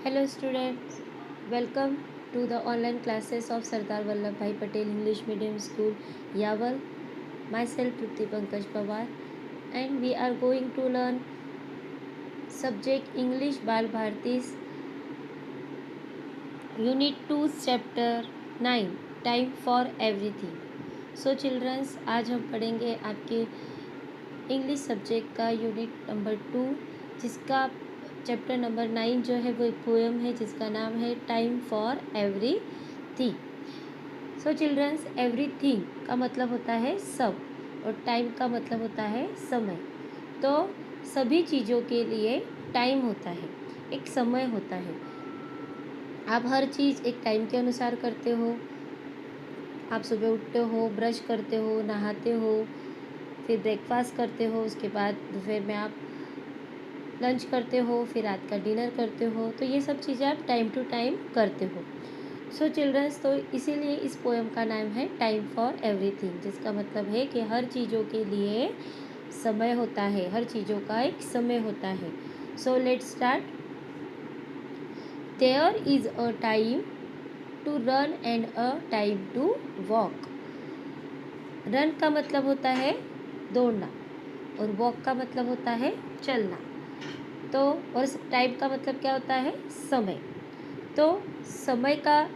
Hello students, welcome to the online classes of Sardar Vallabhbhai Patel English Medium School, Yaval. Myself Trupti Pankaj Pawar, and we are going to learn subject English Bal Bharati's Unit 2 Chapter 9 Time for Everything. So children, आज हम पढ़ेंगे आपके English subject का unit number 2, जिसका chapter number 9 जो है वो एक पोएम है जिसका नाम है time for everything. So childrens, everything का मतलब होता है सब और टाइम का मतलब होता है समय। तो सभी चीज़ों के लिए टाइम होता है, एक समय होता है। आप हर चीज़ एक टाइम के अनुसार करते हो। आप सुबह उठते हो, ब्रश करते हो, नहाते हो, फिर ब्रेकफास्ट करते हो, उसके बाद दोपहर में आप लंच करते हो, फिर रात का डिनर करते हो। तो ये सब चीज़ें आप टाइम टू टाइम करते हो। सो चिल्ड्रंस, तो इसीलिए इस पोएम का नाम है टाइम फॉर एवरीथिंग, जिसका मतलब है कि हर चीज़ों के लिए समय होता है, हर चीज़ों का एक समय होता है। So let's start. There is a time to run and a time to walk. Run का मतलब होता है दौड़ना और वॉक का मतलब होता है चलना। तो और टाइम का मतलब क्या होता है? समय। तो समय का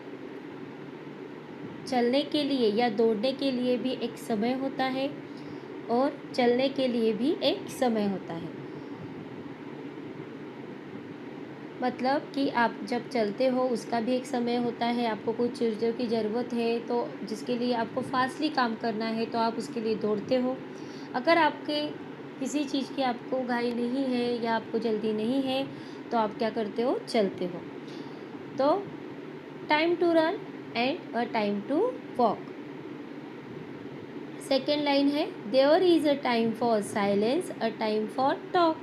चलने के लिए या दौड़ने के लिए भी एक समय होता है और चलने के लिए भी एक समय होता है। मतलब कि आप जब चलते हो उसका भी एक समय होता है। आपको कुछ चीज़ों की ज़रूरत है तो जिसके लिए आपको फास्टली काम करना है तो आप उसके लिए दौड़ते हो। अगर आपके किसी चीज़ की आपको घाई नहीं है या आपको जल्दी नहीं है तो आप क्या करते हो? चलते हो। तो time to run and a time to walk. Second line है there is a time for silence, a time for talk.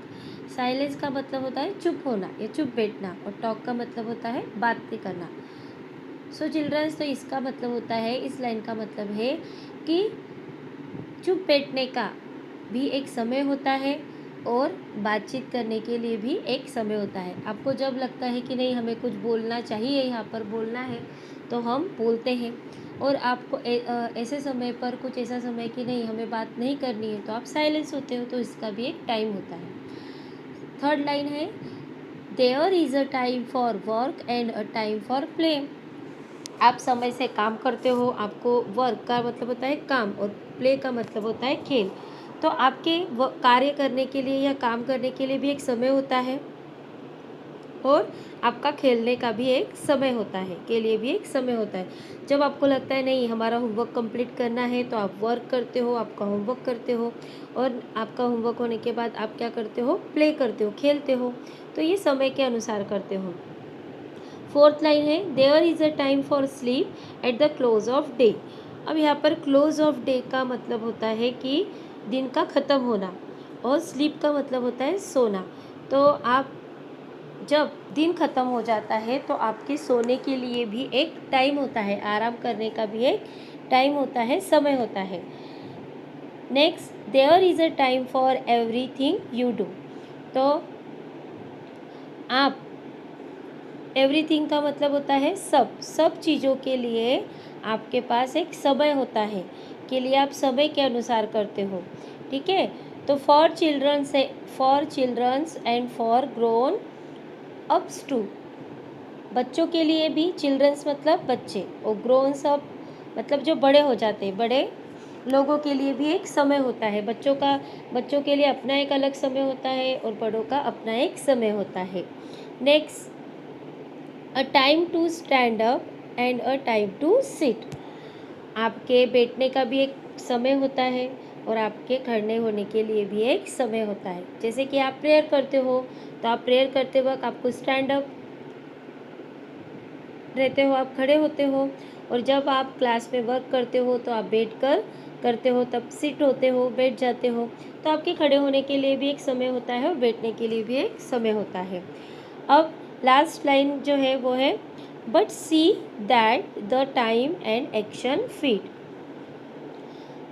Silence का मतलब होता है चुप होना या चुप बैठना और टॉक का मतलब होता है बातें करना। सो चिल्ड्रंस, तो इसका मतलब होता है, इस लाइन का मतलब है कि चुप बैठने का भी एक समय होता है और बातचीत करने के लिए भी एक समय होता है। आपको जब लगता है कि नहीं हमें कुछ बोलना चाहिए, यहाँ पर बोलना है, तो हम बोलते हैं। और आपको ऐसे समय पर कुछ ऐसा समय कि नहीं हमें बात नहीं करनी है तो आप साइलेंस होते हो, तो इसका भी एक टाइम होता है। थर्ड लाइन है there is a time for work and a time for play. आप समय से काम करते हो। आपको वर्क का मतलब होता है काम और प्ले का मतलब होता है खेल। तो आपके कार्य करने के लिए या काम करने के लिए भी एक समय होता है और आपका खेलने का भी एक समय होता है, के लिए भी एक समय होता है। जब आपको लगता है नहीं हमारा होमवर्क कंप्लीट करना है तो आप वर्क करते हो, आपका होमवर्क करते हो और आपका होमवर्क होने के बाद आप क्या करते हो? प्ले करते हो, खेलते हो। तो ये समय के अनुसार करते हो। फोर्थ लाइन है there is a time for sleep at the close of day. अब यहाँ पर क्लोज ऑफ डे का मतलब होता है कि दिन का ख़त्म होना और स्लीप का मतलब होता है सोना। तो आप जब दिन ख़त्म हो जाता है तो आपके सोने के लिए भी एक टाइम होता है, आराम करने का भी एक टाइम होता है, समय होता है। Next there is a time for everything you do. तो आप एवरीथिंग का मतलब होता है सब चीज़ों के लिए आपके पास एक समय होता है, के लिए आप समय के अनुसार करते हो। ठीक है। तो for childrens and for grown ups too. बच्चों के लिए भी, चिल्ड्रंस मतलब बच्चे और ग्रोन्स अप मतलब जो बड़े हो जाते हैं, बड़े लोगों के लिए भी एक समय होता है। बच्चों के लिए अपना एक अलग समय होता है और बड़ों का अपना एक समय होता है। Next a time to stand up and a time to sit. आपके बैठने का भी एक समय होता है और आपके खड़े होने के लिए भी एक समय होता है। जैसे कि आप प्रेयर करते हो तो आप प्रेयर करते वक्त आपको स्टैंड अप रहते हो, आप खड़े होते हो। और जब आप क्लास में वर्क करते हो तो आप बैठकर करते हो, तब सिट होते हो, बैठ जाते हो। तो आपके खड़े होने के लिए भी एक समय होता है और बैठने के लिए भी एक समय होता है। अब लास्ट लाइन जो है वो है but see that the time and action fit.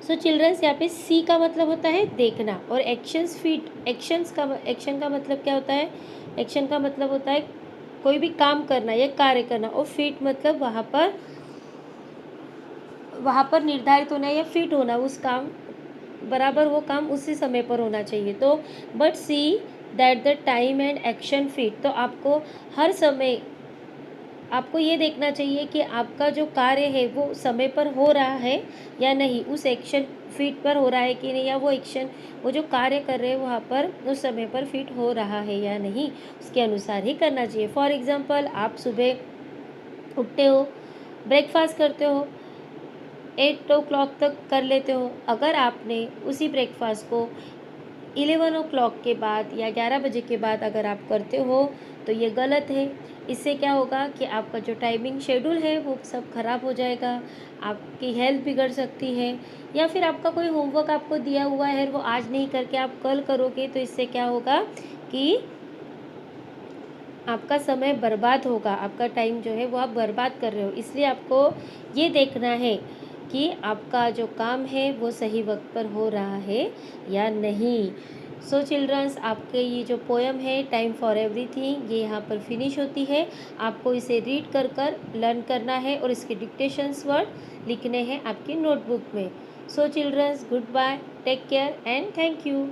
So childrens, यहाँ पे सी का मतलब होता है देखना और एक्शन का मतलब क्या होता है? एक्शन का मतलब होता है कोई भी काम करना या कार्य करना, और फिट मतलब वहाँ पर निर्धारित होना या फिट होना, उस काम बराबर वो काम उसी समय पर होना चाहिए। तो but see that the time and action fit, तो आपको हर समय आपको ये देखना चाहिए कि आपका जो कार्य है वो समय पर हो रहा है या नहीं, उस एक्शन फिट पर हो रहा है कि नहीं, या वो एक्शन, वो जो कार्य कर रहे हैं वहाँ पर उस समय पर फिट हो रहा है या नहीं, उसके अनुसार ही करना चाहिए। फॉर एग्जांपल, आप सुबह उठते हो, ब्रेकफास्ट करते हो, 8 o'clock तक कर लेते हो। अगर आपने उसी ब्रेकफास्ट को 11 o'clock के बाद या 11 बजे के बाद अगर आप करते हो, तो ये गलत है। इससे क्या होगा कि आपका जो टाइमिंग शेड्यूल है वो सब खराब हो जाएगा, आपकी हेल्थ बिगड़ सकती है, या फिर आपका कोई होमवर्क आपको दिया हुआ है वो आज नहीं करके आप कल करोगे, तो इससे क्या होगा कि आपका समय बर्बाद होगा, आपका टाइम जो है वो आप बर्बाद कर रहे हो। इसलिए आपको ये देखना है कि आपका जो काम है वो सही वक्त पर हो रहा है या नहीं। सो चिल्ड्रंस, आपके ये जो पोएम है टाइम फॉर एवरीथिंग, ये यहाँ पर फिनिश होती है। आपको इसे रीड कर कर लर्न करना है और इसके डिक्टेशंस वर्ड लिखने हैं आपकी नोटबुक में। So childrens, good bye, take care and thank you.